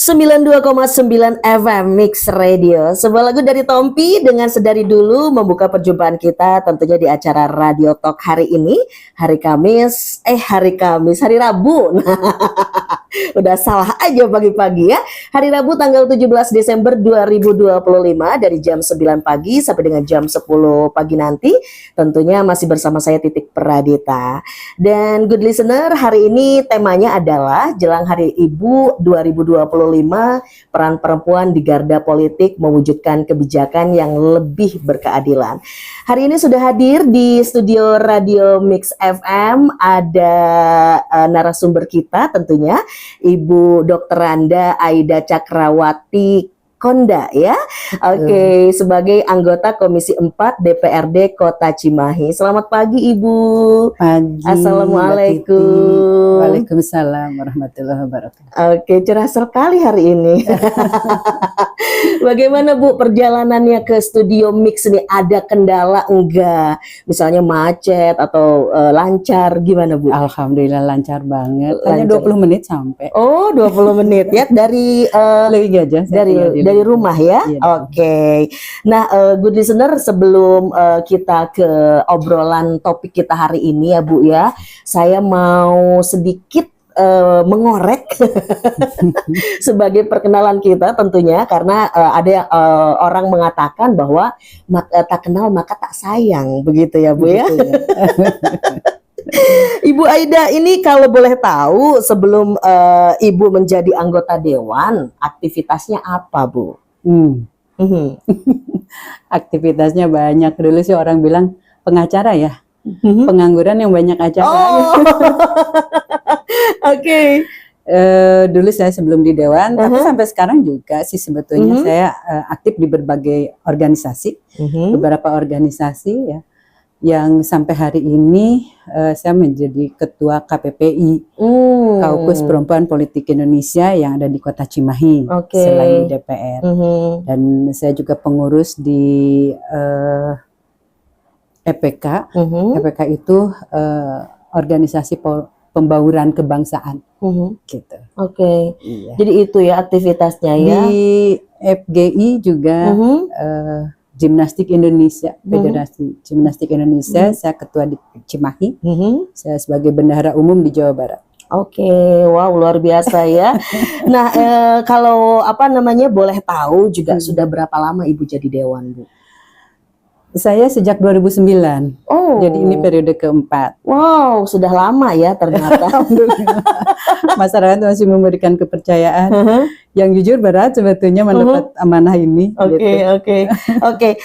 92,9 FM Mix Radio. Sebuah lagu dari Tompi dengan Sedari Dulu membuka perjumpaan kita tentunya di acara Radio Talk hari ini, hari Rabu. Udah salah aja pagi-pagi ya. Hari Rabu tanggal 17 Desember 2025 dari jam 9 pagi sampai dengan jam 10 pagi nanti. Tentunya masih bersama saya Titik Pradita. Dan good listener, hari ini temanya adalah Jelang Hari Ibu 2025, peran perempuan di garda politik mewujudkan kebijakan yang lebih berkeadilan. Hari ini sudah hadir di studio Radio Mix FM ada narasumber kita tentunya Ibu Dr. Randa Aida Cakrawati Konda ya. Oke, sebagai anggota Komisi 4 DPRD Kota Cimahi. Selamat pagi Ibu. Pagi. Assalamualaikum. Waalaikumsalam warahmatullahi wabarakatuh. Oke, cerah sekali hari ini. Bagaimana Bu perjalanannya ke studio Mix ini? Ada kendala enggak? Misalnya macet atau lancar gimana Bu? Alhamdulillah lancar banget. Hanya Lancar. 20 menit sampai. Oh, 20 menit ya dari Lebih aja. dari rumah ya. Iya. Oke. Nah, good listener, sebelum kita ke obrolan topik kita hari ini ya Bu ya, saya mau sedikit mengorek sebagai perkenalan kita tentunya karena ada orang mengatakan bahwa tak kenal maka tak sayang, begitu ya Bu ya. Ibu Aida ini kalau boleh tahu sebelum Ibu menjadi anggota dewan, aktivitasnya apa Bu? Aktivitasnya banyak. Dulu sih orang bilang pengacara ya. Pengangguran yang banyak acara. Oh. Oke. Dulu saya sebelum di dewan, tapi sampai sekarang juga sih sebetulnya saya aktif di berbagai organisasi, beberapa organisasi ya. Yang sampai hari ini saya menjadi ketua KPPI, Kaukus Perempuan Politik Indonesia yang ada di Kota Cimahi, selain di DPR. Dan saya juga pengurus di EPK. EPK itu organisasi pembauran kebangsaan, gitu. Oke. Iya. Jadi itu ya aktivitasnya ya. Di FGI juga Gimnastik Indonesia, Federasi Gimnastik Indonesia, saya ketua di Cimahi, saya sebagai bendahara umum di Jawa Barat. Oke, wow luar biasa ya. Nah, kalau boleh tahu juga sudah berapa lama Ibu jadi dewan Bu? Saya sejak 2009. Oh. Jadi ini periode keempat. Wow, sudah lama ya ternyata. Masyarakat masih memberikan kepercayaan. Yang jujur berat sebetulnya mendapat amanah ini. Oke.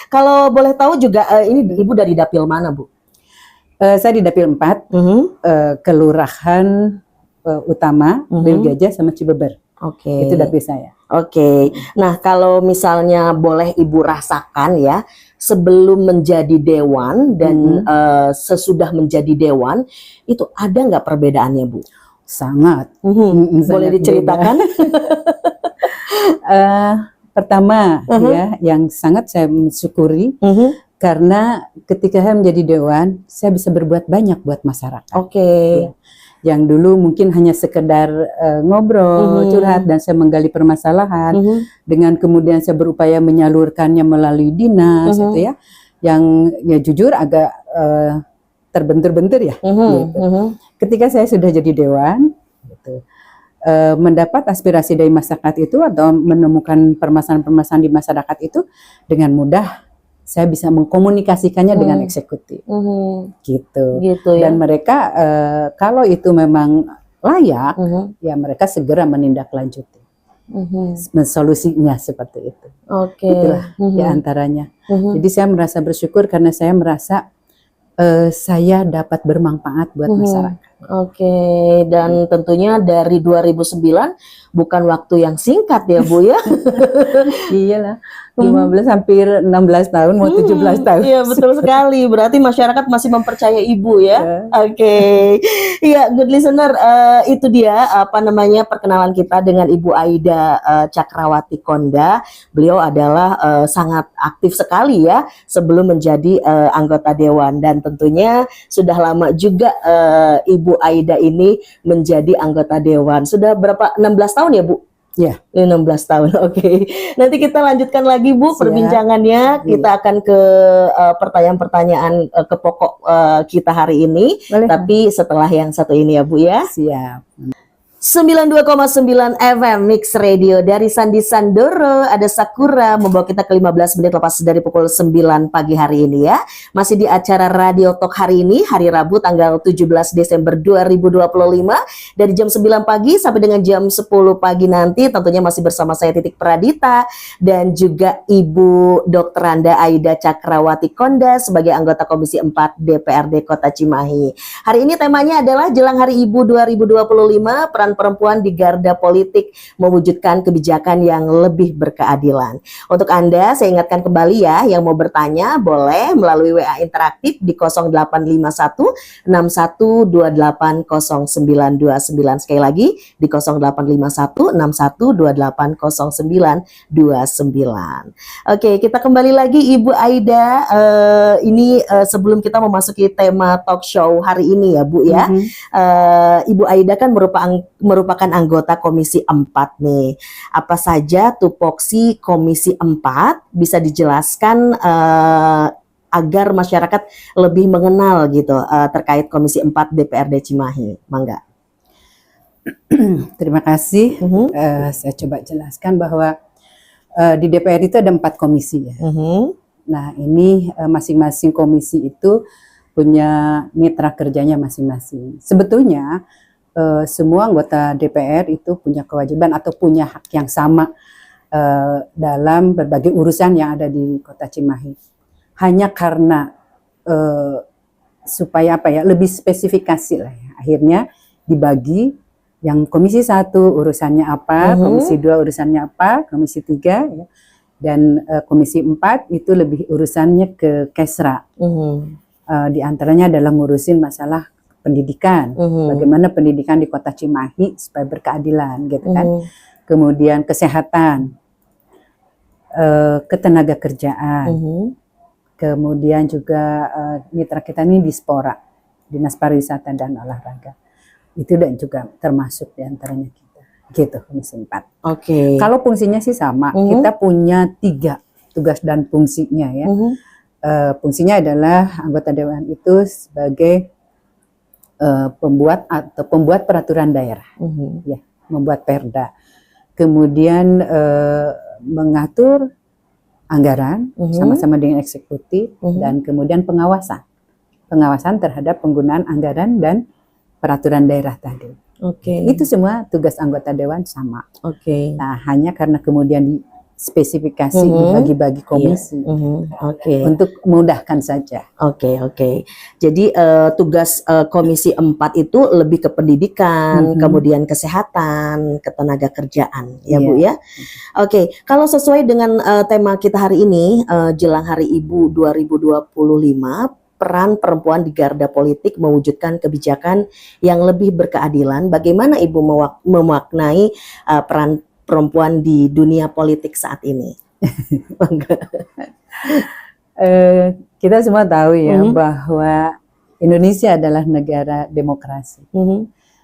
Kalau boleh tahu juga ini Ibu dari dapil mana Bu? Saya di dapil 4, kelurahan utama, Bel Gajah sama Cibeber. Itu dapil saya. Oke. Nah, kalau misalnya boleh Ibu rasakan ya, sebelum menjadi dewan dan sesudah menjadi dewan, itu ada nggak perbedaannya Bu? Sangat. Boleh diceritakan? Pertama ya, yang sangat saya syukuri karena ketika saya menjadi dewan, saya bisa berbuat banyak buat masyarakat. Ya. Yang dulu mungkin hanya sekedar ngobrol, curhat, dan saya menggali permasalahan, dengan kemudian saya berupaya menyalurkannya melalui dinas, gitu ya. Yang ya jujur agak terbentur-bentur ya. Gitu. Ketika saya sudah jadi dewan, gitu, mendapat aspirasi dari masyarakat itu atau menemukan permasalahan-permasalahan di masyarakat itu dengan mudah. Saya bisa mengkomunikasikannya dengan eksekutif, gitu ya. Dan mereka kalau itu memang layak, ya mereka segera menindaklanjuti, solusinya seperti itu. Itulah di antaranya. Jadi saya merasa bersyukur karena saya merasa saya dapat bermanfaat buat masyarakat. Dan tentunya dari 2009 bukan waktu yang singkat ya Bu ya. Iyalah, 15 hampir 16 tahun, mau 17 tahun. Iya betul sekali, berarti masyarakat masih mempercaya Ibu ya. Iya, good listener, itu dia perkenalan kita dengan Ibu Aida Cakrawati Konda. Beliau adalah sangat aktif sekali ya sebelum menjadi anggota dewan, dan tentunya sudah lama juga Ibu Aida ini menjadi anggota dewan. Sudah berapa? 16 tahun ya Bu? Ya. 16 tahun. Oke. Nanti kita lanjutkan lagi Bu perbincangannya. Kita akan ke pertanyaan-pertanyaan ke pokok kita hari ini. Boleh. Tapi setelah yang satu ini ya Bu ya. Siap. 92,9 FM Mix Radio dari Sandi Sandoro. Ada Sakura membawa kita ke 15 menit lepas dari pukul 9 pagi hari ini ya. Masih di acara Radio Talk hari ini, hari Rabu tanggal 17 Desember 2025 dari jam 9 pagi sampai dengan jam 10 pagi nanti. Tentunya masih bersama saya Titik Pradita dan juga Ibu Dr. Anda Aida Cakrawati Konda sebagai anggota Komisi 4 DPRD Kota Cimahi. Hari ini temanya adalah jelang Hari Ibu 2025, peran perempuan di garda politik mewujudkan kebijakan yang lebih berkeadilan. Untuk Anda, saya ingatkan kembali ya, yang mau bertanya boleh melalui WA interaktif di 0851 61280929. Sekali lagi di 0851 61280929. Oke, kita kembali lagi Ibu Aida. Ini sebelum kita memasuki tema talk show hari ini ya Bu ya. Ibu Aida kan merupakan anggota Komisi 4 nih. Apa saja tupoksi Komisi 4 bisa dijelaskan agar masyarakat lebih mengenal gitu terkait Komisi 4 DPRD Cimahi. Mangga. Terima kasih. Saya coba jelaskan bahwa di DPR itu ada 4 komisi ya. Nah ini masing-masing komisi itu punya mitra kerjanya masing-masing. Sebetulnya semua anggota DPR itu punya kewajiban atau punya hak yang sama dalam berbagai urusan yang ada di Kota Cimahi. Hanya karena supaya apa ya, lebih spesifikasi lah ya. Akhirnya dibagi yang Komisi 1 urusannya apa, Komisi 2 urusannya apa, Komisi 3 ya. Dan Komisi 4 itu lebih urusannya ke Kesra. Di antaranya adalah ngurusin masalah pendidikan, bagaimana pendidikan di Kota Cimahi supaya berkeadilan gitu kan. Kemudian kesehatan, ketenaga kerjaan, kemudian juga mitra kita ini Dispora, Dinas Pariwisata dan Olahraga. Itu dan juga termasuk di antaranya kita. Gitu Komisi 4. Oke. Kalau fungsinya sih sama, kita punya 3 tugas dan fungsinya ya. Fungsinya adalah anggota dewan itu sebagai pembuat peraturan daerah, ya, membuat perda, kemudian mengatur anggaran sama-sama dengan eksekutif dan kemudian pengawasan terhadap penggunaan anggaran dan peraturan daerah tadi. Itu semua tugas anggota dewan sama. Nah hanya karena kemudian spesifikasi dibagi-bagi komisi untuk memudahkan saja. Jadi tugas Komisi 4 itu lebih ke pendidikan, kemudian kesehatan, ketenaga kerjaan ya Bu ya. Kalau sesuai dengan tema kita hari ini, jelang Hari Ibu 2025, peran perempuan di garda politik mewujudkan kebijakan yang lebih berkeadilan. Bagaimana Ibu memaknai peran perempuan di dunia politik saat ini? Kita semua tahu ya bahwa Indonesia adalah negara demokrasi.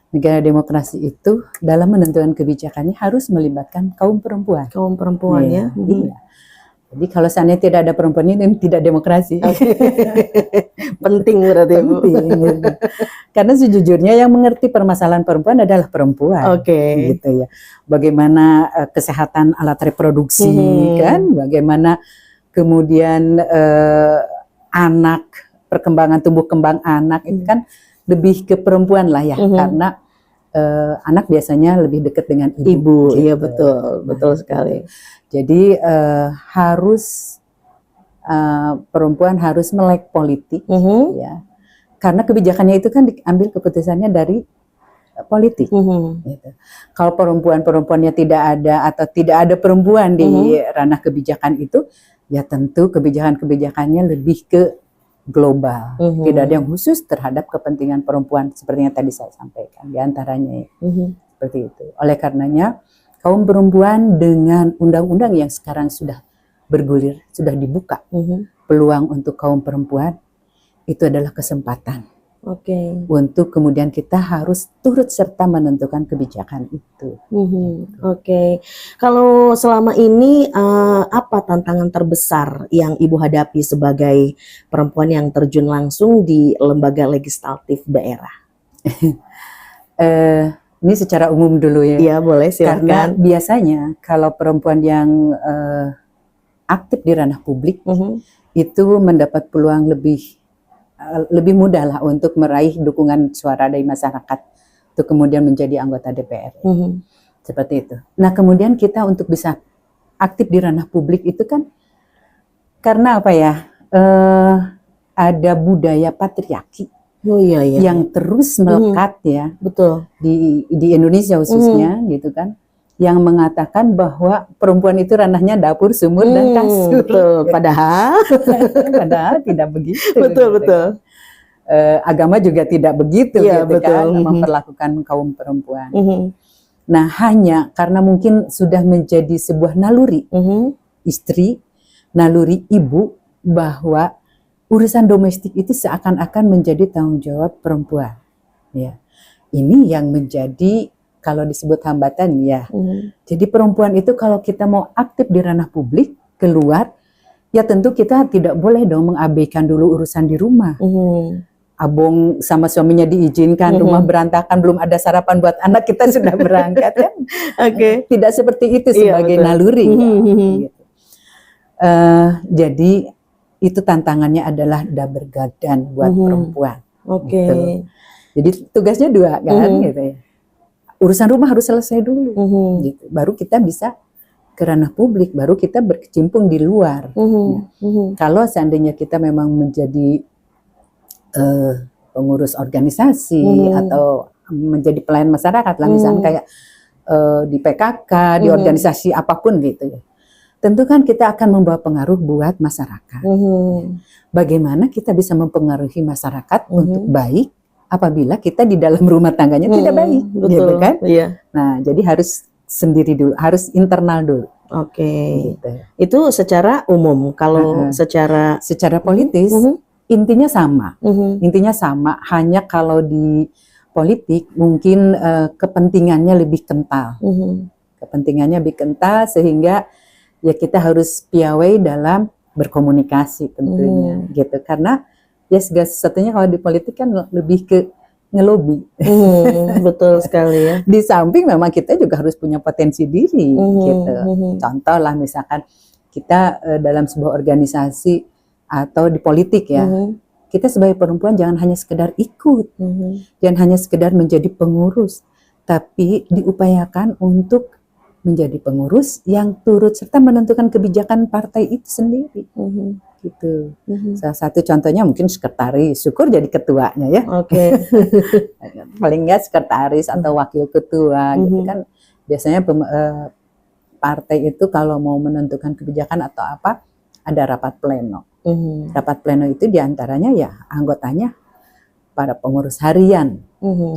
Negara demokrasi itu dalam menentukan kebijakannya harus melibatkan kaum perempuan. Kaum perempuan ya. Iya. Jadi kalau seandainya tidak ada perempuan ini tidak demokrasi. Penting berarti Bu. Karena sejujurnya yang mengerti permasalahan perempuan adalah perempuan. Gitu ya. Bagaimana kesehatan alat reproduksi kan, bagaimana kemudian anak, perkembangan tumbuh kembang anak itu kan lebih ke perempuan lah ya, karena anak biasanya lebih dekat dengan ibu. Gitu. Iya betul sekali. Jadi harus perempuan harus melek politik, ya, karena kebijakannya itu kan diambil keputusannya dari politik. Gitu. Kalau perempuannya tidak ada atau tidak ada perempuan di ranah kebijakan itu, ya tentu kebijakannya lebih ke global, tidak ada yang khusus terhadap kepentingan perempuan seperti yang tadi saya sampaikan diantaranya seperti itu. Oleh karenanya kaum perempuan dengan undang-undang yang sekarang sudah bergulir, sudah dibuka peluang untuk kaum perempuan, itu adalah kesempatan Untuk kemudian kita harus turut serta menentukan kebijakan itu. Oke. Kalau selama ini apa tantangan terbesar yang Ibu hadapi sebagai perempuan yang terjun langsung di lembaga legislatif daerah? Ini secara umum dulu ya. Iya, boleh, Karena silakan. biasanya kalau perempuan yang aktif di ranah publik itu mendapat peluang lebih mudah lah untuk meraih dukungan suara dari masyarakat untuk kemudian menjadi anggota DPR. Seperti itu. Nah, kemudian kita untuk bisa aktif di ranah publik itu kan karena apa ya? Ada budaya patriarki yang terus melekat ya. Betul. Di Indonesia khususnya gitu kan. Yang mengatakan bahwa perempuan itu ranahnya dapur, sumur, dan kasur. Betul. Padahal tidak begitu. Betul. Agama juga tidak begitu gitu kan, memperlakukan kaum perempuan. Nah, hanya karena mungkin sudah menjadi sebuah naluri istri, naluri ibu, bahwa urusan domestik itu seakan-akan menjadi tanggung jawab perempuan. Ya, ini yang menjadi kalau disebut hambatan ya. Jadi perempuan itu kalau kita mau aktif di ranah publik, keluar, ya tentu kita tidak boleh dong mengabaikan dulu urusan di rumah. Abang sama suaminya diizinkan, rumah berantakan, belum ada sarapan buat anak, kita sudah berangkat kan. Tidak seperti itu sebagai naluri. Gitu. Jadi itu tantangannya adalah double garden buat perempuan. Gitu. Jadi tugasnya dua kan gitu ya. Urusan rumah harus selesai dulu, gitu. Baru kita bisa ke ranah publik, baru kita berkecimpung di luar. Kalau seandainya kita memang menjadi pengurus organisasi atau menjadi pelayan masyarakat lah, misalnya kayak di PKK, di organisasi apapun gitu ya. Tentu kan kita akan membawa pengaruh buat masyarakat. Bagaimana kita bisa mempengaruhi masyarakat untuk baik apabila kita di dalam rumah tangganya tidak baik, gitu kan? Nah, jadi harus sendiri dulu, harus internal dulu. Gitu. Itu secara umum. Kalau secara politis, intinya sama. Intinya sama. Hanya kalau di politik mungkin kepentingannya lebih kental. Kepentingannya lebih kental sehingga ya kita harus piawai dalam berkomunikasi tentunya, gitu. Karena ya segala sesuatunya kalau di politik kan lebih ke ngelobi. Betul sekali ya. Di samping memang kita juga harus punya potensi diri gitu. Contoh lah misalkan kita dalam sebuah organisasi atau di politik ya. Kita sebagai perempuan jangan hanya sekedar ikut. Jangan hanya sekedar menjadi pengurus, tapi diupayakan untuk menjadi pengurus yang turut serta menentukan kebijakan partai itu sendiri. Gitu. Salah satu contohnya mungkin sekretaris, syukur jadi ketuanya ya. Paling nggak sekretaris atau wakil ketua gitu kan. Biasanya partai itu kalau mau menentukan kebijakan atau apa ada rapat pleno. Rapat pleno itu diantaranya ya anggotanya para pengurus harian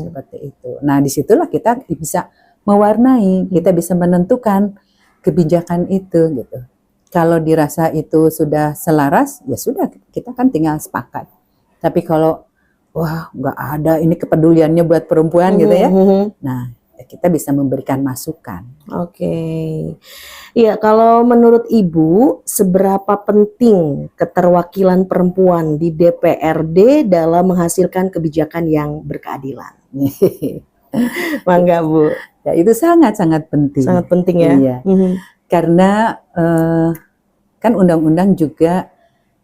seperti itu. Nah disitulah kita bisa mewarnai, kita bisa menentukan kebijakan itu gitu. Kalau dirasa itu sudah selaras, ya sudah kita kan tinggal sepakat. Tapi kalau wah nggak ada ini kepeduliannya buat perempuan gitu ya, nah kita bisa memberikan masukan. Iya, kalau menurut Ibu seberapa penting keterwakilan perempuan di DPRD dalam menghasilkan kebijakan yang berkeadilan? Mangga Bu. Ya itu sangat-sangat penting. Sangat penting ya. Iya. Karena kan undang-undang juga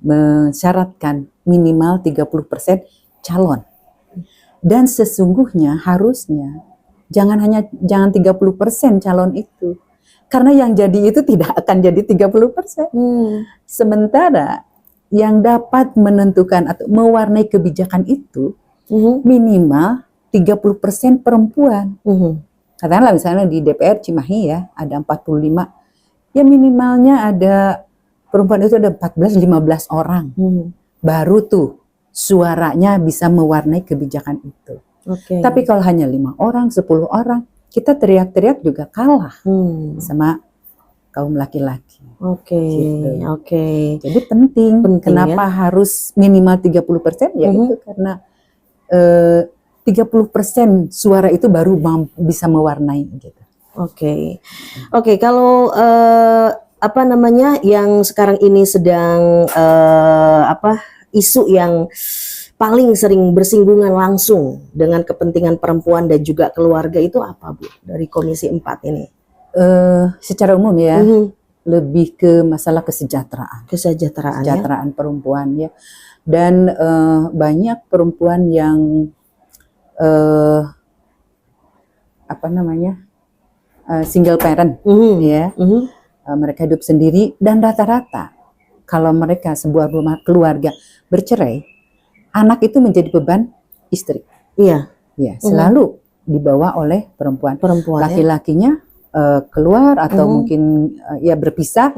mensyaratkan minimal 30% calon. Dan sesungguhnya harusnya jangan 30% calon itu. Karena yang jadi itu tidak akan jadi 30%. Sementara yang dapat menentukan atau mewarnai kebijakan itu minimal 30% perempuan. Katakanlah misalnya di DPR Cimahi ya ada 45. Ya minimalnya ada perempuan itu ada 14-15 orang. Baru tuh suaranya bisa mewarnai kebijakan itu. Tapi kalau hanya 5 orang, 10 orang, kita teriak-teriak juga kalah sama kaum laki-laki. Jadi penting. Kenapa harus minimal 30%? Ya itu karena 30% suara itu baru bisa mewarnai gitu. Oke. Kalau apa namanya yang sekarang ini sedang isu yang paling sering bersinggungan langsung dengan kepentingan perempuan dan juga keluarga itu apa, Bu, dari Komisi 4 ini? Secara umum ya, lebih ke masalah kesejahteraan perempuan ya. Dan banyak perempuan yang single parent ya. Mereka hidup sendiri dan rata-rata kalau mereka sebuah rumah keluarga bercerai, anak itu menjadi beban istri. Iya. Ya, selalu dibawa oleh perempuan. Laki-lakinya keluar atau mungkin ya berpisah,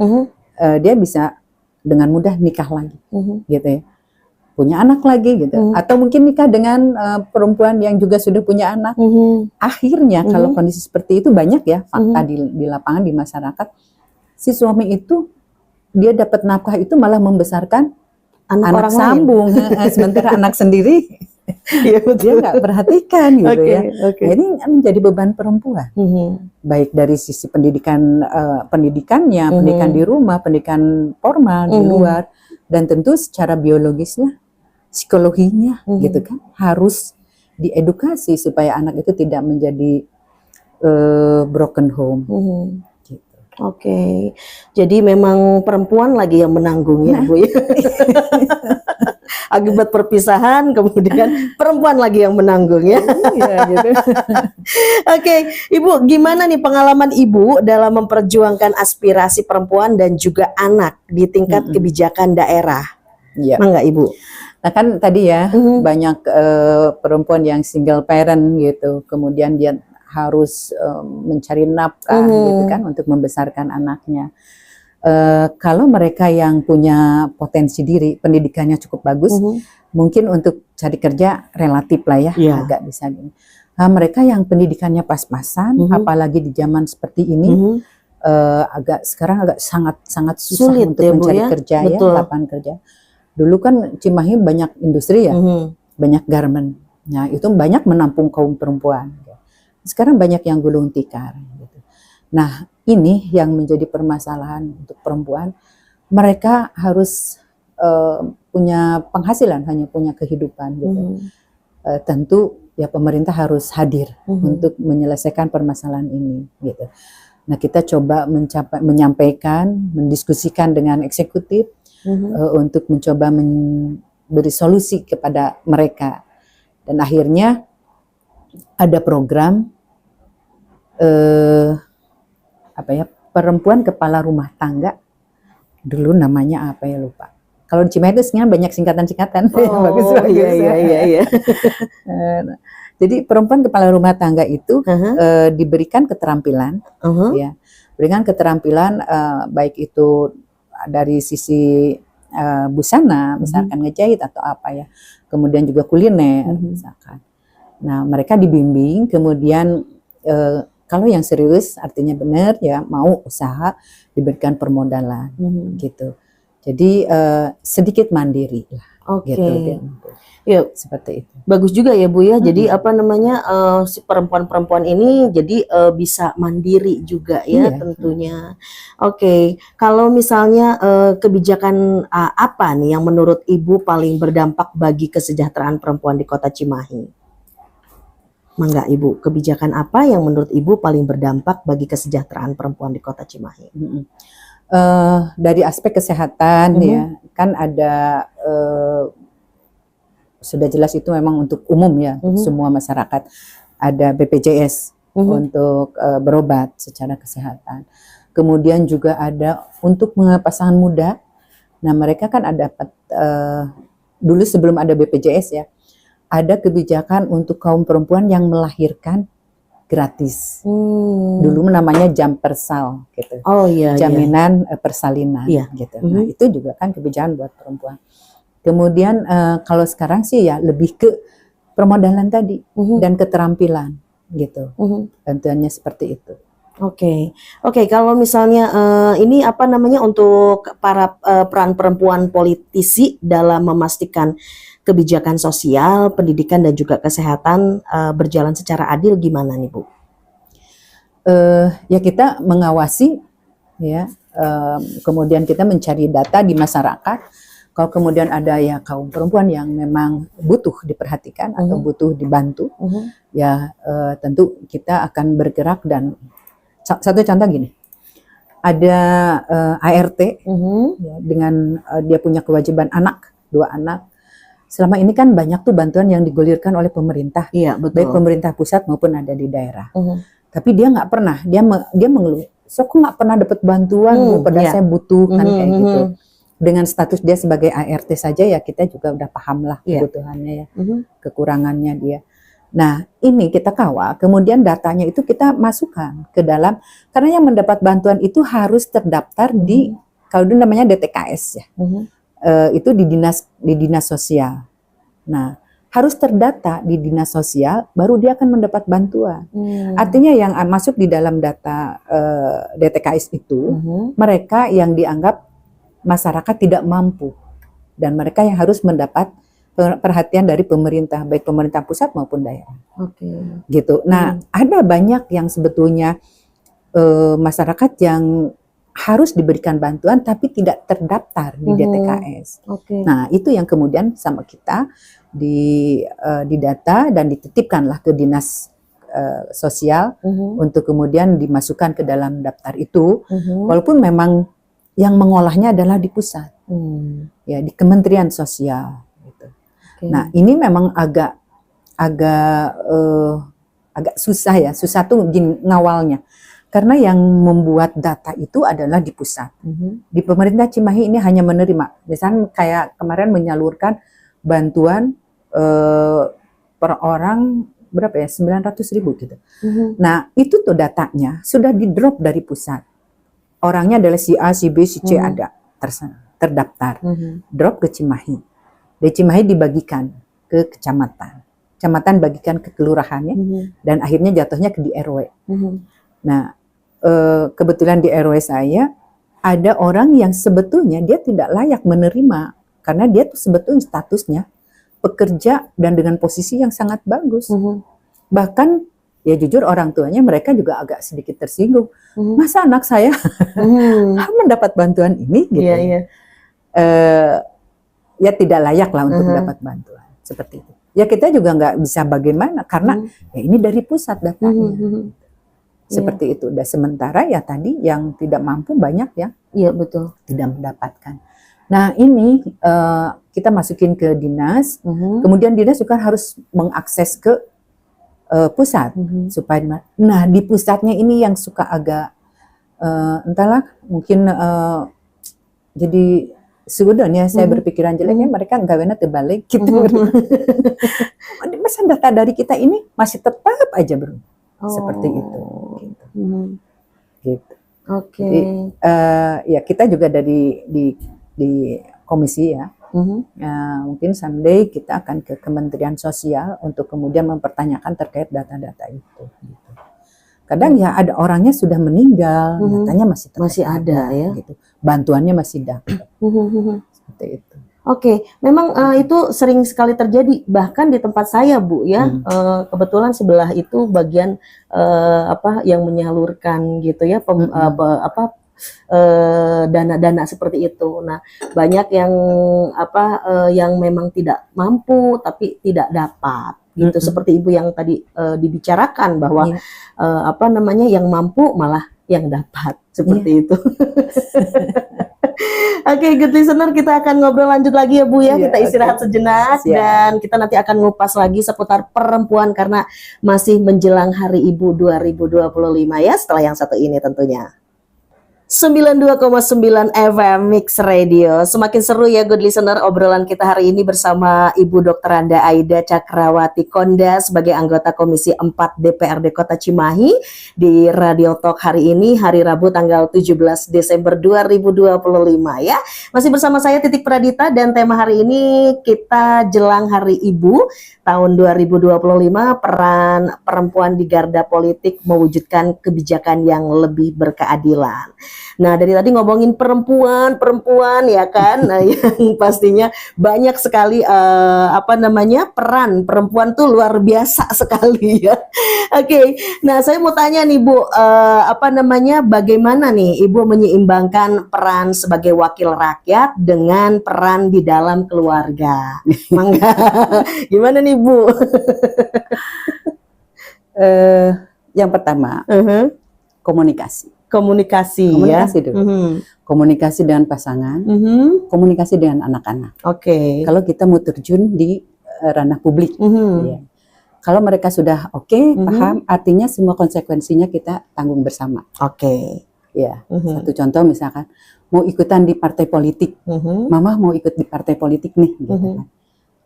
dia bisa dengan mudah nikah lagi, gitu ya. Punya anak lagi gitu, atau mungkin nikah dengan perempuan yang juga sudah punya anak. Akhirnya kalau kondisi seperti itu banyak ya fakta di lapangan, di masyarakat, si suami itu dia dapat nafkah itu malah membesarkan anak sambung, sementara anak sendiri dia nggak perhatikan gitu ya. Nah, ini menjadi beban perempuan, baik dari sisi pendidikannya, pendidikan di rumah, pendidikan formal di luar, dan tentu secara biologisnya, psikologinya gitu kan, harus diedukasi supaya anak itu tidak menjadi broken home. Gitu. Jadi memang perempuan lagi yang menanggung ya, Bu ya. Akibat perpisahan kemudian perempuan lagi yang menanggung ya. Gitu. Ibu, gimana nih pengalaman Ibu dalam memperjuangkan aspirasi perempuan dan juga anak di tingkat kebijakan daerah? Mangga Ibu. Nah kan tadi ya banyak perempuan yang single parent gitu, kemudian dia harus mencari nafkah gitu kan untuk membesarkan anaknya. Kalau mereka yang punya potensi diri, pendidikannya cukup bagus, mungkin untuk cari kerja relatif lah ya, agak bisa gini. Nah, mereka yang pendidikannya pas-pasan, apalagi di zaman seperti ini, sekarang agak sangat susah sulit untuk ya, mencari Bu, ya? kerja ya, lapangan kerja. Dulu kan Cimahi banyak industri ya, banyak garment. Nah, itu banyak menampung kaum perempuan. Sekarang banyak yang gulung tikar. Gitu. Nah, ini yang menjadi permasalahan untuk perempuan. Mereka harus punya penghasilan, hanya punya kehidupan. Gitu. Tentu ya pemerintah harus hadir untuk menyelesaikan permasalahan ini. Gitu. Nah, kita coba menyampaikan, mendiskusikan dengan eksekutif, untuk mencoba memberi solusi kepada mereka, dan akhirnya ada program perempuan kepala rumah tangga, dulu namanya apa ya lupa. Kalau di Cimahi itu sebenarnya banyak singkatan-singkatan. Bagus. Iya. Jadi perempuan kepala rumah tangga itu diberikan keterampilan, ya, berikan keterampilan baik itu dari sisi busana, misalkan ngejahit atau apa ya, kemudian juga kuliner, misalkan. Nah, mereka dibimbing, kemudian kalau yang serius artinya benar ya mau usaha, diberikan permodalan, gitu. Jadi sedikit mandiri lah. Gitu. Ya, seperti itu. Bagus juga ya Bu ya. Jadi si perempuan-perempuan ini jadi bisa mandiri juga ya, tentunya. Kalau misalnya kebijakan apa nih yang menurut Ibu paling berdampak bagi kesejahteraan perempuan di Kota Cimahi? Mangga Ibu, kebijakan apa yang menurut Ibu paling berdampak bagi kesejahteraan perempuan di Kota Cimahi? Dari aspek kesehatan ya, kan ada sudah jelas itu memang untuk umum ya, semua masyarakat. Ada BPJS untuk berobat secara kesehatan. Kemudian juga ada untuk pasangan muda. Nah, mereka kan ada dulu sebelum ada BPJS ya, ada kebijakan untuk kaum perempuan yang melahirkan gratis. Dulu namanya Jampersal gitu. Jaminan persalinan gitu. Nah, itu juga kan kebijakan buat perempuan. Kemudian kalau sekarang sih ya lebih ke permodalan tadi dan keterampilan gitu. Tentunya seperti itu. Kalau misalnya ini untuk para peran perempuan politisi dalam memastikan kebijakan sosial, pendidikan dan juga kesehatan berjalan secara adil gimana nih Bu? Ya kita mengawasi ya, kemudian kita mencari data di masyarakat. Kalau kemudian ada ya kaum perempuan yang memang butuh diperhatikan atau butuh dibantu, ya tentu kita akan bergerak. Dan satu contoh gini, ada ART ya, dengan dia punya kewajiban anak, 2 anak. Selama ini kan banyak tuh bantuan yang digulirkan oleh pemerintah, Iya, betul. baik pemerintah pusat maupun ada di daerah. Tapi dia nggak pernah, dia mengeluh, so aku nggak pernah dapat bantuan, padahal saya butuh kan kayak gitu. Dengan status dia sebagai ART saja ya kita juga udah paham lah kebutuhannya ya, kekurangannya dia. Nah ini kita kawal, kemudian datanya itu kita masukkan ke dalam, karena yang mendapat bantuan itu harus terdaftar di, kalau dulu namanya DTKS ya, itu di dinas sosial. Nah harus terdata di dinas sosial, baru dia akan mendapat bantuan. Artinya yang masuk di dalam data DTKS itu, mereka yang dianggap masyarakat tidak mampu, dan mereka yang harus mendapat perhatian dari pemerintah, baik pemerintah pusat maupun daerah. Gitu. Nah ada banyak yang sebetulnya masyarakat yang harus diberikan bantuan tapi tidak terdaftar di DTKS. Nah itu yang kemudian sama kita didata dan dititipkanlah ke dinas sosial untuk kemudian dimasukkan ke dalam daftar itu, walaupun memang yang mengolahnya adalah di pusat, ya di Kementerian Sosial. Gitu. Nah ini memang agak susah ya, susah tuh ngawalnya. Karena yang membuat data itu adalah di pusat. Di pemerintah Cimahi ini hanya menerima, misalnya kayak kemarin menyalurkan bantuan per orang berapa ya, 900.000 gitu. Nah itu tuh datanya sudah di drop dari pusat. Orangnya adalah si A, si B, si C ada terdaftar. Drop ke Cimahi. Dari Cimahi dibagikan ke kecamatan. Kecamatan bagikan ke kelurahannya, dan akhirnya jatuhnya ke di RW. Nah, kebetulan di RW saya ada orang yang sebetulnya dia tidak layak menerima, karena dia tuh sebetulnya statusnya pekerja dan dengan posisi yang sangat bagus. Bahkan ya jujur orang tuanya mereka juga agak sedikit tersinggung. Masa anak saya mendapat bantuan ini gitu. Ya tidak layak lah untuk mendapat bantuan seperti itu. Ya kita juga nggak bisa bagaimana, karena ya ini dari pusat datanya. Seperti itu. Dan sementara ya tadi yang tidak mampu banyak ya. Iya betul. Tidak mendapatkan. Nah ini kita masukin ke dinas, kemudian dinas juga harus mengakses ke pusat supaya. Nah di pusatnya ini yang suka agak entahlah mungkin jadi sudahnya saya berpikiran jeleknya mereka gawena terbalik gitu. Masa data dari kita ini masih tetap aja seperti itu. Gitu. Jadi ya kita juga di komisi ya. Mungkin someday kita akan ke Kementerian Sosial untuk kemudian mempertanyakan terkait data-data itu. Gitu. Kadang ya ada orangnya sudah meninggal, datanya masih ada ya. Gitu. Bantuannya masih dapat. Seperti itu. Oke, memang itu sering sekali terjadi, bahkan di tempat saya Bu ya. Kebetulan sebelah itu bagian yang menyalurkan gitu ya, dana-dana seperti itu. Nah, banyak yang yang memang tidak mampu tapi tidak dapat gitu. Seperti Ibu yang tadi dibicarakan bahwa yang mampu malah yang dapat seperti itu. Oke, good listener, kita akan ngobrol lanjut lagi ya Bu ya. Kita istirahat sejenak dan kita nanti akan ngupas lagi seputar perempuan karena masih menjelang Hari Ibu 2025 ya, setelah yang satu ini tentunya. 92,9 FM Mix Radio. Semakin seru ya good listener obrolan kita hari ini bersama Ibu Dr. Anda Aida Cakrawati Konda sebagai anggota Komisi 4 DPRD Kota Cimahi di Radio Talk hari ini, hari Rabu tanggal 17 Desember 2025 ya. Masih bersama saya Titik Pradita dan tema hari ini kita jelang Hari Ibu tahun 2025, peran perempuan di garda politik mewujudkan kebijakan yang lebih berkeadilan. Nah, dari tadi ngomongin perempuan ya kan, nah, yang pastinya banyak sekali peran perempuan tuh luar biasa sekali ya. Oke, nah saya mau tanya nih Bu, bagaimana nih Ibu menyeimbangkan peran sebagai wakil rakyat dengan peran di dalam keluarga? Mangga, gimana nih Bu? Yang pertama, komunikasi Komunikasi dulu. Komunikasi dengan pasangan, komunikasi dengan anak-anak. Oke. Kalau kita mau terjun di ranah publik, ya. Kalau mereka sudah paham, artinya semua konsekuensinya kita tanggung bersama. Oke. Ya, satu contoh misalkan mau ikutan di partai politik, Mama mau ikut di partai politik nih, gitu kan.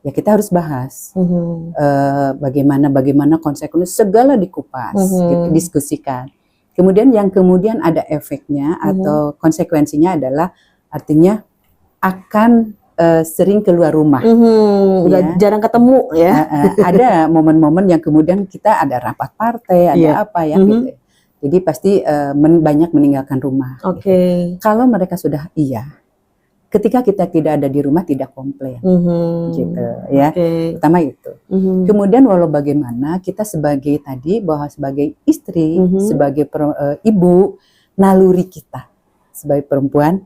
Ya kita harus bahas bagaimana konsekuensi, segala dikupas, gitu, diskusikan. Kemudian ada efeknya atau konsekuensinya adalah artinya akan sering keluar rumah. Udah jarang ketemu ya. Ada momen-momen yang kemudian kita ada rapat partai, ada apa ya gitu. Jadi pasti banyak meninggalkan rumah. Gitu. Kalau mereka sudah ketika kita tidak ada di rumah tidak komplain, gitu ya. Pertama itu. Kemudian walau bagaimana kita sebagai istri, sebagai ibu, naluri kita sebagai perempuan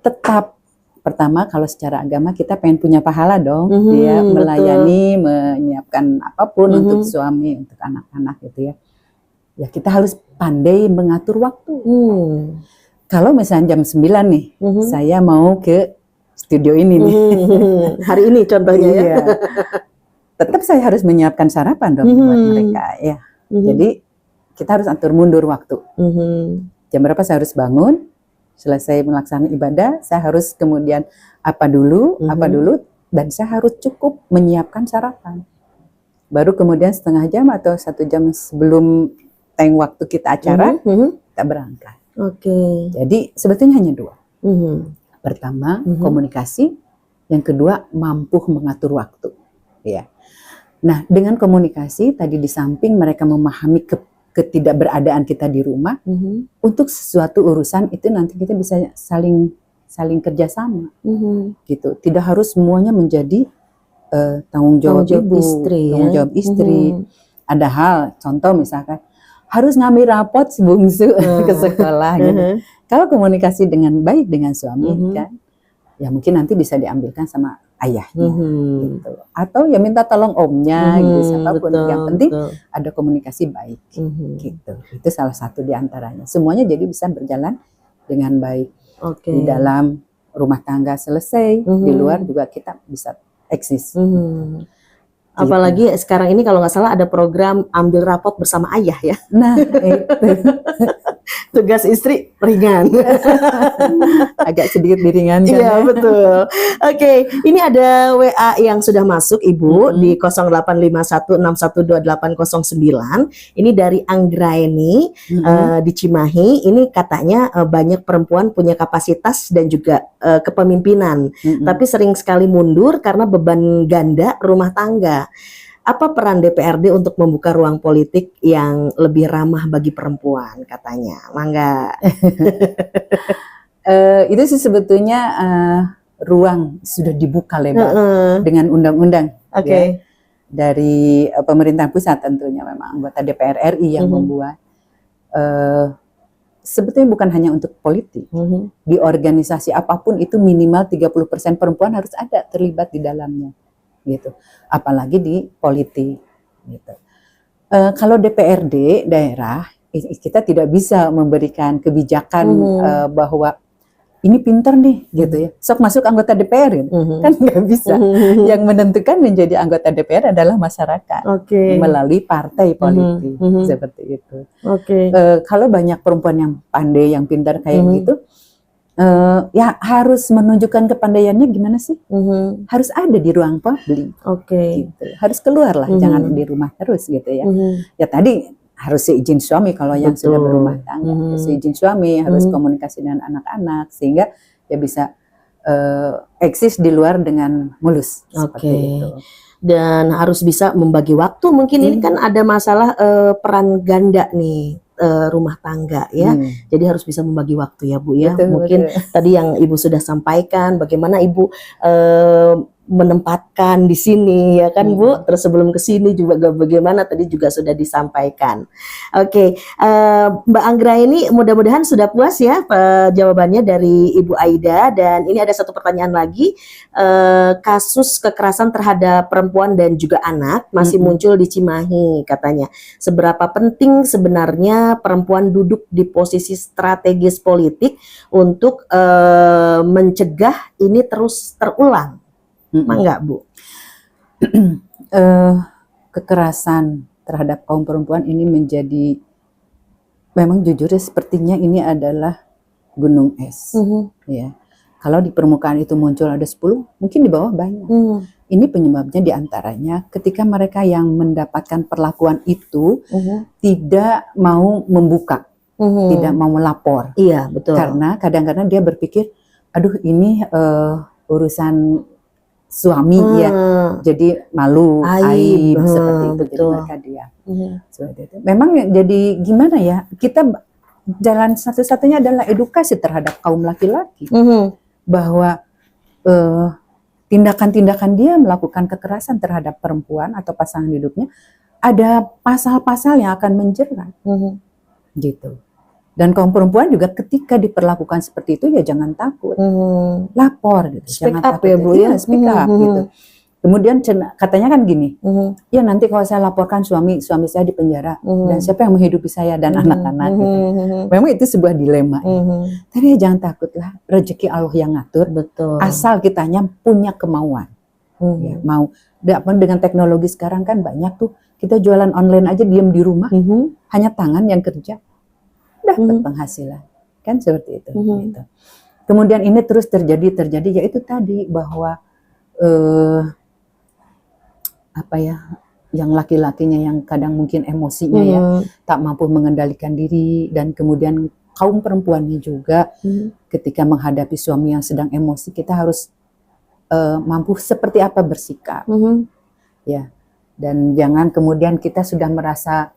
tetap pertama kalau secara agama kita pengen punya pahala dong, ya melayani, menyiapkan apapun untuk suami, untuk anak-anak gitu ya. Ya kita harus pandai mengatur waktu. Kalau misalnya jam 9 nih, saya mau ke studio ini nih. Hari ini contohnya ya. Tetap saya harus menyiapkan sarapan dong buat mereka ya. Jadi kita harus atur mundur waktu. Jam berapa saya harus bangun, selesai melaksanakan ibadah, saya harus kemudian apa dulu, dan saya harus cukup menyiapkan sarapan. Baru kemudian setengah jam atau 1 jam sebelum teng waktu kita acara, kita berangkat. Jadi sebetulnya hanya 2. Pertama komunikasi, yang kedua mampu mengatur waktu. Ya. Nah dengan komunikasi tadi di samping mereka memahami ketidakberadaan kita di rumah, untuk sesuatu urusan itu nanti kita bisa saling kerjasama, gitu. Tidak harus semuanya menjadi tanggung jawab ibu, tanggung jawab istri. Ada hal, contoh misalkan harus ngambil rapot bungsu ke sekolah gitu. Kalau komunikasi dengan baik dengan suami kan, ya mungkin nanti bisa diambilkan sama ayahnya gitu. Atau ya minta tolong omnya gitu, siapapun. Yang penting ada komunikasi baik gitu. Itu salah satu di antaranya. Semuanya jadi bisa berjalan dengan baik. Di dalam rumah tangga selesai, di luar juga kita bisa eksis. Apalagi sekarang ini kalau nggak salah ada program ambil rapot bersama ayah ya. Nah itu. Tugas istri ringan. Agak sedikit diringankan. Iya betul. Oke, ini ada WA yang sudah masuk Ibu di 0851612809. Ini dari Anggraeni di Cimahi. Ini katanya banyak perempuan punya kapasitas dan juga kepemimpinan, tapi sering sekali mundur karena beban ganda rumah tangga. Apa peran DPRD untuk membuka ruang politik yang lebih ramah bagi perempuan katanya? Mangga. Itu sih sebetulnya ruang sudah dibuka lebar dengan undang-undang ya, dari pemerintah pusat tentunya, memang anggota DPR RI yang membuat. Sebetulnya bukan hanya untuk politik, di organisasi apapun itu minimal 30% perempuan harus ada terlibat di dalamnya. Gitu, apalagi di politik. Gitu. Kalau DPRD daerah, kita tidak bisa memberikan kebijakan bahwa ini pinter nih, gitu ya. Sok masuk anggota DPR, gitu. Kan nggak bisa. Yang menentukan menjadi anggota DPR adalah masyarakat melalui partai politik, seperti itu. Kalau banyak perempuan yang pandai, yang pintar kayak gitu. Ya harus menunjukkan kepandaiannya gimana sih? Harus ada di ruang publik, gitu. Harus keluar lah, jangan di rumah terus gitu ya. Ya tadi harus seizin suami kalau yang sudah berumah tangga, harus seizin suami, harus komunikasi dengan anak-anak sehingga ya bisa eksis di luar dengan mulus. Seperti itu. Dan harus bisa membagi waktu. Mungkin ini kan ada masalah peran ganda nih. rumah tangga ya. Jadi harus bisa membagi waktu ya Bu ya. Betul, Mungkin tadi yang Ibu sudah sampaikan bagaimana Ibu menempatkan di sini ya kan Bu. Terus sebelum ke sini juga bagaimana tadi juga sudah disampaikan. Oke, Mbak Anggra ini mudah-mudahan sudah puas ya jawabannya dari Ibu Aida. Dan ini ada satu pertanyaan lagi, kasus kekerasan terhadap perempuan dan juga anak masih muncul di Cimahi katanya. Seberapa penting sebenarnya perempuan duduk di posisi strategis politik untuk mencegah ini terus terulang? Enggak Bu? Kekerasan terhadap kaum perempuan ini menjadi, memang jujur ya, sepertinya ini adalah gunung es. Ya, kalau di permukaan itu muncul ada 10, mungkin di bawah banyak. Ini penyebabnya diantaranya ketika mereka yang mendapatkan perlakuan itu tidak mau membuka, tidak mau melapor. Iya betul. Karena kadang-kadang dia berpikir, aduh ini urusan suami ya, jadi malu, aib seperti itu. Jadi mereka diam. Seperti itu. Memang jadi gimana ya, kita jalan satu-satunya adalah edukasi terhadap kaum laki-laki bahwa tindakan-tindakan dia melakukan kekerasan terhadap perempuan atau pasangan hidupnya ada pasal-pasal yang akan menjerat, gitu. Dan kaum perempuan juga ketika diperlakukan seperti itu ya jangan takut, lapor gitu. Speak jangan up takut ya Bu ya. Speak up gitu. Kemudian katanya kan gini, ya nanti kalau saya laporkan suami saya di penjara dan siapa yang menghidupi saya dan anak-anak gitu. Memang itu sebuah dilema ya. Tapi ya jangan takutlah, rezeki Allah yang ngatur. Betul. Asal kitanya punya kemauan. Ya, mau. Dengan teknologi sekarang kan banyak tuh, kita jualan online aja diam di rumah, hanya tangan yang kerja, dapat penghasilan, kan seperti itu. Gitu. Kemudian ini terus terjadi, yaitu tadi bahwa apa ya, yang laki-lakinya yang kadang mungkin emosinya ya tak mampu mengendalikan diri, dan kemudian kaum perempuannya juga ketika menghadapi suami yang sedang emosi, kita harus mampu seperti apa bersikap, ya. Dan jangan kemudian kita sudah merasa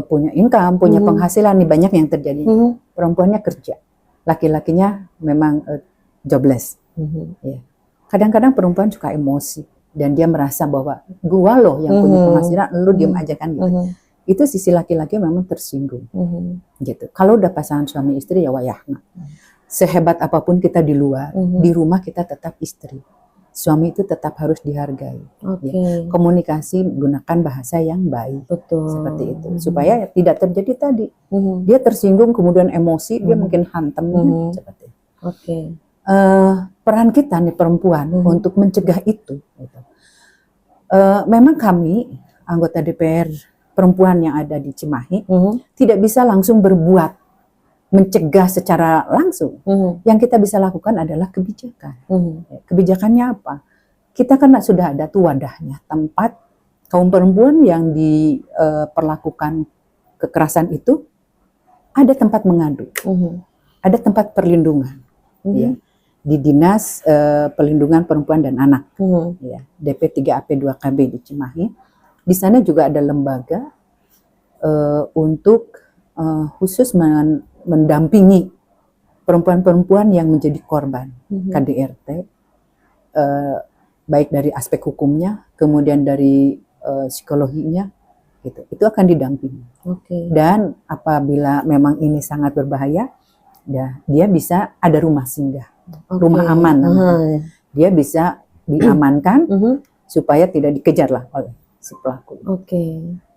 punya income, punya penghasilan, nih banyak yang terjadi. Perempuannya kerja, laki-lakinya memang jobless. Ya. Kadang-kadang perempuan suka emosi dan dia merasa bahwa gua loh yang punya penghasilan, lu diem aja kan gitu. Itu sisi laki-laki memang tersinggung. Gitu. Kalau udah pasangan suami istri ya wayahna. Sehebat apapun kita di luar, di rumah kita tetap istri. Suami itu tetap harus dihargai. Ya. Komunikasi, gunakan bahasa yang baik. Betul. Seperti itu. Supaya tidak terjadi tadi. Dia tersinggung, kemudian emosi, dia mungkin hantam. Seperti itu. Peran kita nih perempuan untuk mencegah itu. Gitu. Memang kami, anggota DPR perempuan yang ada di Cimahi, tidak bisa langsung berbuat mencegah secara langsung. Yang kita bisa lakukan adalah kebijakan. Kebijakannya apa? Kita kan sudah ada tuh wadahnya, tempat kaum perempuan yang diperlakukan kekerasan itu, ada tempat mengadu, ada tempat perlindungan, ya, di Dinas Perlindungan Perempuan dan Anak, ya, DP3AP2KB di Cimahi. Di sana juga ada lembaga untuk khusus mendampingi perempuan-perempuan yang menjadi korban KDRT, baik dari aspek hukumnya, kemudian dari psikologinya, gitu. Itu akan didampingi. Dan apabila memang ini sangat berbahaya, ya, dia bisa ada rumah singgah, rumah aman. Dia bisa diamankan supaya tidak dikejar lah oleh si pelaku.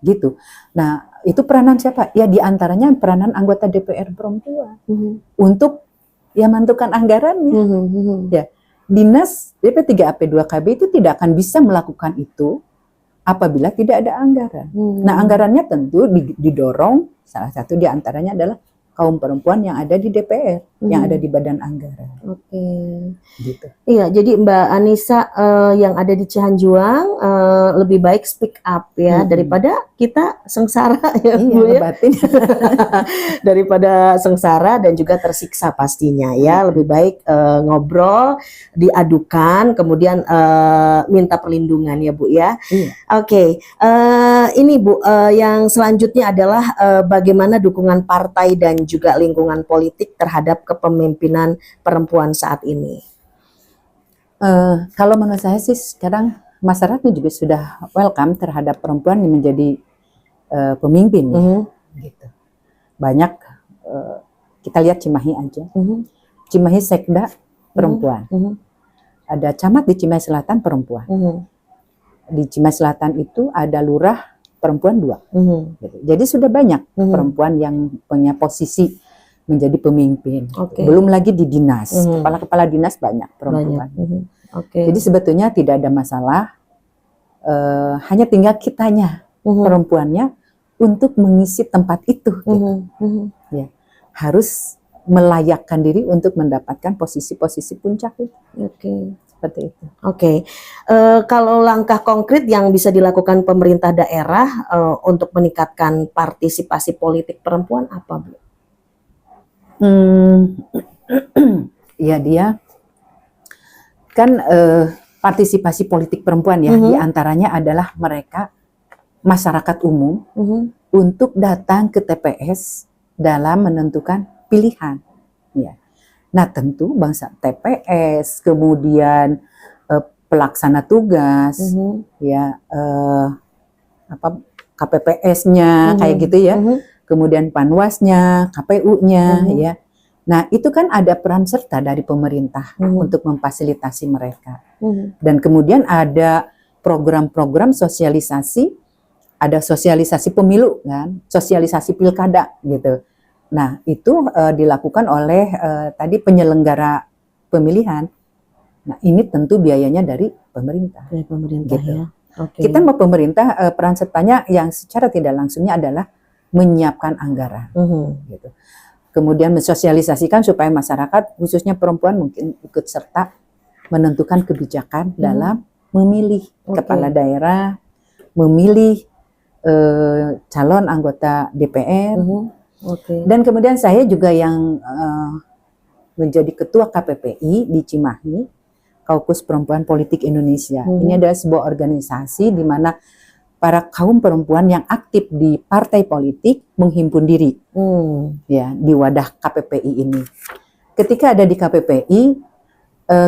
Gitu. Nah, itu peranan siapa? Ya diantaranya peranan anggota DPR perempuan untuk ya menentukan anggarannya. Ya, Dinas DP3AP2KB itu tidak akan bisa melakukan itu apabila tidak ada anggaran. Nah, anggarannya tentu didorong, salah satu diantaranya adalah kaum perempuan yang ada di DPR. yang ada di badan anggaran. Oke. Gitu. Iya, jadi Mbak Anissa yang ada di Cihanjuang lebih baik speak up ya daripada kita sengsara ya Bu ya. Batin. Daripada sengsara dan juga tersiksa pastinya ya. Lebih baik ngobrol, diadukan, kemudian minta perlindungan ya Bu ya. Oke. Ini Bu, yang selanjutnya adalah bagaimana dukungan partai dan juga lingkungan politik terhadap kepemimpinan perempuan saat ini. Kalau menurut saya sih sekarang masyarakat juga sudah welcome terhadap perempuan yang menjadi pemimpin. Gitu. Banyak kita lihat Cimahi aja. Cimahi Sekda perempuan. Ada camat di Cimahi Selatan perempuan. Di Cimahi Selatan itu ada lurah perempuan 2. Gitu. Jadi sudah banyak perempuan yang punya posisi menjadi pemimpin. Belum lagi di dinas, kepala-kepala dinas banyak perempuan. Jadi sebetulnya tidak ada masalah, hanya tinggal kitanya, perempuannya, untuk mengisi tempat itu. Gitu. Ya, harus melayakkan diri untuk mendapatkan posisi-posisi puncak itu. Seperti itu. Kalau langkah konkret yang bisa dilakukan pemerintah daerah untuk meningkatkan partisipasi politik perempuan apa, Bu? Ya dia kan partisipasi politik perempuan ya, diantaranya adalah mereka masyarakat umum untuk datang ke TPS dalam menentukan pilihan. Ya. Nah tentu bangsa TPS, kemudian pelaksana tugas, ya KPPS-nya kayak gitu ya. Kemudian Panwasnya, KPU-nya, ya. Nah itu kan ada peran serta dari pemerintah untuk memfasilitasi mereka. Dan kemudian ada program-program sosialisasi, ada sosialisasi pemilu kan, sosialisasi pilkada gitu. Nah itu dilakukan oleh tadi penyelenggara pemilihan. Nah ini tentu biayanya dari pemerintah. Dari pemerintah gitu. Ya. Kita mau pemerintah peran sertanya yang secara tidak langsungnya adalah menyiapkan anggaran, gitu. Kemudian mensosialisasikan supaya masyarakat, khususnya perempuan, mungkin ikut serta menentukan kebijakan dalam memilih kepala daerah, memilih calon anggota DPR, dan kemudian saya juga yang menjadi ketua KPPI di Cimahi, Kaukus Perempuan Politik Indonesia. Ini adalah sebuah organisasi di mana para kaum perempuan yang aktif di partai politik menghimpun diri ya di wadah KPPI ini. Ketika ada di KPPI,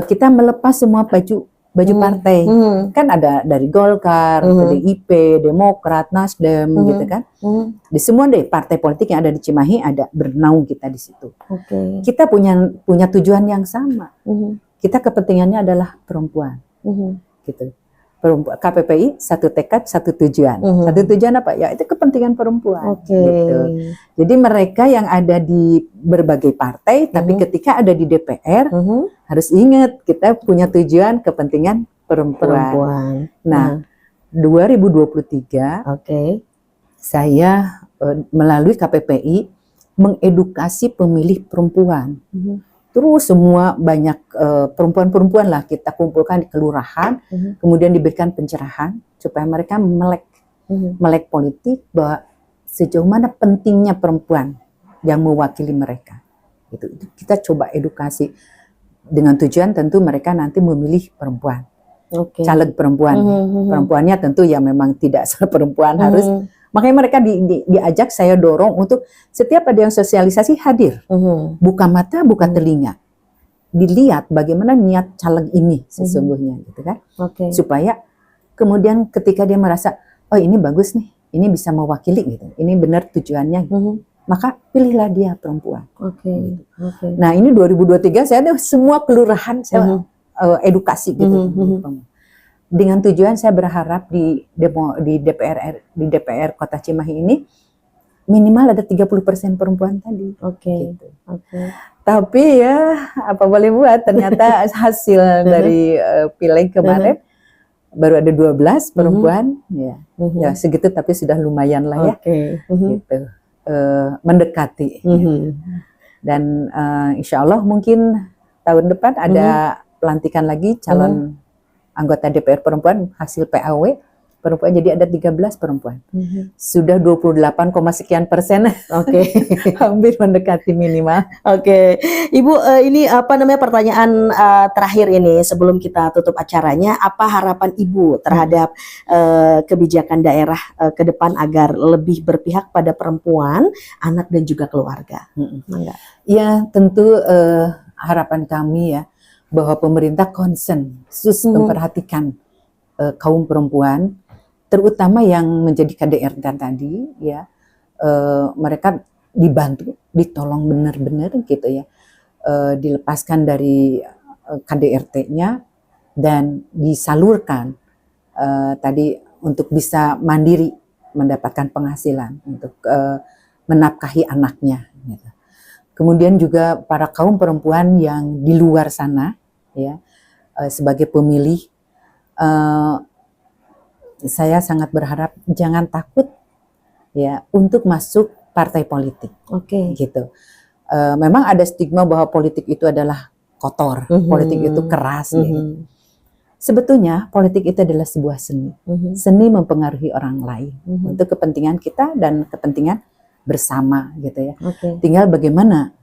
kita melepas semua baju partai. Kan ada dari Golkar, PDIP, Demokrat, Nasdem gitu kan. Di semua deh partai politik yang ada di Cimahi ada bernaung kita di situ. Kita punya tujuan yang sama. Kita kepentingannya adalah perempuan. Gitu. KPPI satu tekad, satu tujuan. Satu tujuan apa? Ya itu kepentingan perempuan. Gitu. Jadi mereka yang ada di berbagai partai, tapi ketika ada di DPR harus ingat kita punya tujuan kepentingan perempuan. Nah, 2023 saya melalui KPPI mengedukasi pemilih perempuan. Terus semua banyak perempuan-perempuan lah kita kumpulkan di kelurahan, kemudian diberikan pencerahan supaya mereka melek politik bahwa sejauh mana pentingnya perempuan yang mewakili mereka. Itu kita coba edukasi dengan tujuan tentu mereka nanti memilih perempuan, caleg perempuan, perempuannya tentu ya memang tidak perempuan harus. Makanya mereka diajak, saya dorong untuk setiap ada yang sosialisasi hadir. Buka mata, buka telinga. Dilihat bagaimana niat caleg ini sesungguhnya gitu kan. Supaya kemudian ketika dia merasa, oh ini bagus nih, ini bisa mewakili gitu. Ini benar tujuannya gitu. Maka pilihlah dia perempuan. Gitu. Nah ini 2023 saya semua kelurahan saya edukasi gitu. Dengan tujuan saya berharap di DPR Kota Cimahi ini minimal ada 30% perempuan tadi. Gitu. Tapi ya apa boleh buat, ternyata hasil dari pileg kemarin baru ada 12 perempuan, ya segitu tapi sudah lumayan lah ya, gitu. Mendekati. Dan insya Allah mungkin tahun depan ada pelantikan lagi calon anggota DPR perempuan hasil PAW perempuan, jadi ada 13 perempuan. Sudah 28, sekian %. Oke. Hampir mendekati minimal. Oke. Ibu, ini apa namanya pertanyaan terakhir ini sebelum kita tutup acaranya, apa harapan Ibu terhadap kebijakan daerah ke depan agar lebih berpihak pada perempuan, anak dan juga keluarga? Ya, tentu harapan kami ya bahwa pemerintah concern, khusus memperhatikan kaum perempuan, terutama yang menjadi KDRT tadi ya, mereka dibantu, ditolong benar-benar gitu ya, dilepaskan dari KDRT-nya dan disalurkan tadi untuk bisa mandiri mendapatkan penghasilan untuk menafkahi anaknya gitu. Kemudian juga para kaum perempuan yang di luar sana ya, sebagai pemilih, saya sangat berharap jangan takut ya untuk masuk partai politik. Gitu. Memang ada stigma bahwa politik itu adalah kotor, politik itu keras. Gitu. Sebetulnya politik itu adalah sebuah seni. Seni mempengaruhi orang lain untuk kepentingan kita dan kepentingan bersama gitu ya. Tinggal bagaimana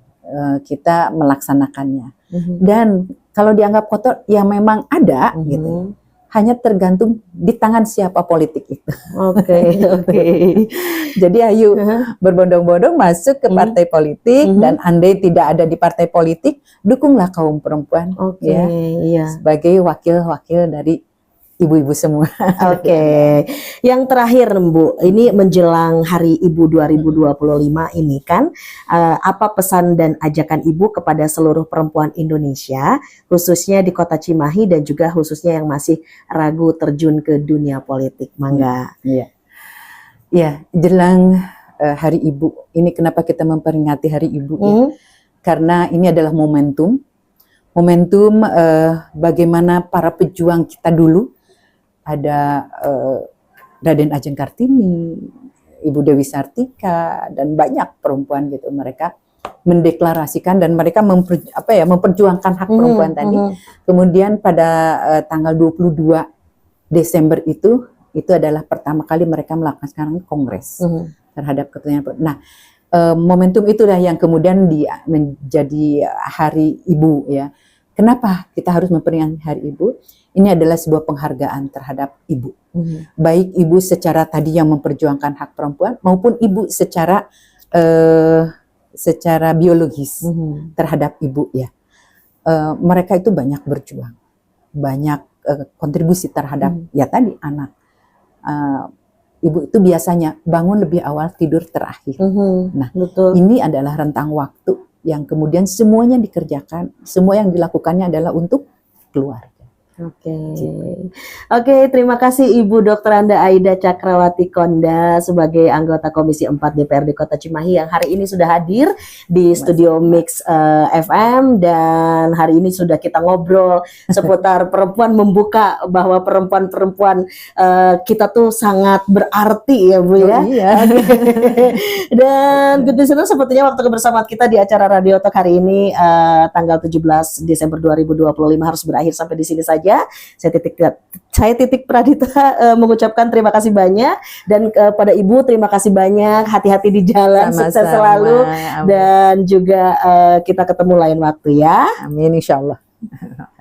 kita melaksanakannya. Dan kalau dianggap kotor, ya memang ada gitu. Hanya tergantung di tangan siapa politik itu. Jadi ayo berbondong-bondong masuk ke partai politik, dan andai tidak ada di partai politik, dukunglah kaum perempuan ya, sebagai wakil-wakil dari ibu-ibu semua. Yang terakhir Bu, ini menjelang Hari Ibu 2025 ini kan, apa pesan dan ajakan Ibu kepada seluruh perempuan Indonesia, khususnya di Kota Cimahi dan juga khususnya yang masih ragu terjun ke dunia politik? Mangga. Ya, jelang Hari Ibu, ini kenapa kita memperingati Hari Ibu ya? Karena ini adalah momentum bagaimana para pejuang kita dulu, ada Raden Ajeng Kartini, Ibu Dewi Sartika, dan banyak perempuan gitu, mereka mendeklarasikan dan mereka memperjuangkan hak perempuan tadi. Kemudian pada tanggal 22 Desember itu adalah pertama kali mereka melakukan kongres terhadap kepentingan perempuan. Nah, momentum itulah yang kemudian menjadi Hari Ibu ya. Kenapa kita harus memperingati Hari Ibu? Ini adalah sebuah penghargaan terhadap ibu. Baik ibu secara tadi yang memperjuangkan hak perempuan, maupun ibu secara biologis terhadap ibu ya. Mereka itu banyak berjuang, banyak kontribusi terhadap ya tadi anak. Ibu itu biasanya bangun lebih awal, tidur terakhir. Nah, ini adalah rentang waktu yang kemudian semuanya dikerjakan, semua yang dilakukannya adalah untuk keluarga. Oke, terima kasih Ibu Dr. Anda Aida Cakrawati Konda sebagai anggota Komisi 4 DPRD Kota Cimahi yang hari ini sudah hadir di Studio Mix FM, dan hari ini sudah kita ngobrol seputar perempuan, membuka bahwa perempuan-perempuan kita tuh sangat berarti ya Bu ya. Dan good listener, sepertinya waktu kebersamaan kita di acara Radio Talk hari ini tanggal 17 Desember 2025 harus berakhir sampai di sini saja. Saya Titik Pradita mengucapkan terima kasih banyak, dan kepada Ibu terima kasih banyak, hati-hati di jalan, sukses selalu, dan juga kita ketemu lain waktu ya. Amin, insya Allah.